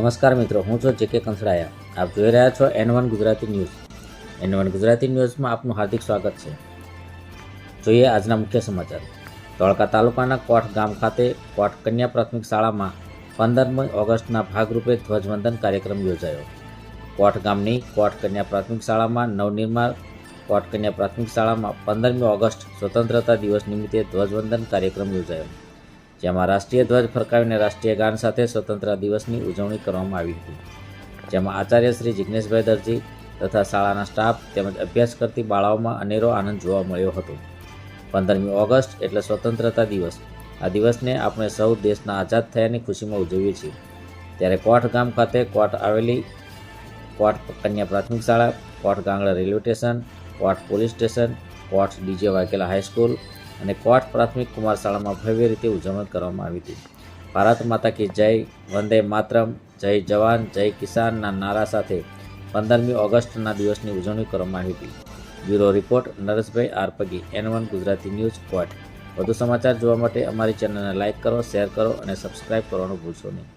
નમસ્કાર મિત્રો, હું છું જેકે કંસડાયા. આપ જોઈ રહ્યા છો N1 Gujarati news. N1 Gujarati ન્યૂઝમાં આપનું હાર્દિક સ્વાગત છે. જોઈએ આજના મુખ્ય સમાચાર. ધોળકા તાલુકાના કોઠ ગામ ખાતે કોઠ કન્યા પ્રાથમિક શાળામાં 15મી ઓગસ્ટના ભાગરૂપે ધ્વજવંદન કાર્યક્રમ યોજાયો. કોઠ ગામની કોઠ કન્યા પ્રાથમિક શાળામાં નવનિર્માણ કોઠ કન્યા પ્રાથમિક શાળામાં 15મી ઓગસ્ટ સ્વતંત્રતા દિવસ નિમિત્તે ધ્વજવંદન કાર્યક્રમ યોજાયો, જેમાં રાષ્ટ્રીય ધ્વજ ફરકાવીને રાષ્ટ્રીય ગાન સાથે સ્વતંત્રતા દિવસની ઉજવણી કરવામાં આવી હતી. જેમાં આચાર્ય શ્રી જિગ્નેશભાઈ દરજી તથા શાળાના સ્ટાફ તેમજ અભ્યાસ કરતી બાળાઓમાં અનેરો આનંદ જોવા મળ્યો હતો. 15મી ઓગસ્ટ એટલે સ્વતંત્રતા દિવસ. આ દિવસને આપણે સૌ દેશના આઝાદ થયાની ખુશીમાં ઉજવીએ છીએ. ત્યારે કોઠ ગામ ખાતે કોઠ આવેલી કોઠ કન્યા પ્રાથમિક શાળા, Koth Gangda railway station, Koth police station, Koth DJ Vaghela high school અને કોઠ પ્રાથમિક કુમાર શાળામાં ભવ્ય રીતે ઉજવણી કરવામાં આવી હતી. ભારત માતા કી જય, વંદે માતરમ, જય જવાન, જય કિસાનના નારા સાથે 15મી ઓગસ્ટના દિવસની ઉજવણી કરવામાં આવી હતી. Bureau report Nareshbhai R Pagi, N1 Gujarati news, Koth. વધુ સમાચાર જોવા માટે અમારી ચેનલને લાઇક કરો, શેર કરો અને સબસ્ક્રાઇબ કરવાનું ભૂલશો નહીં.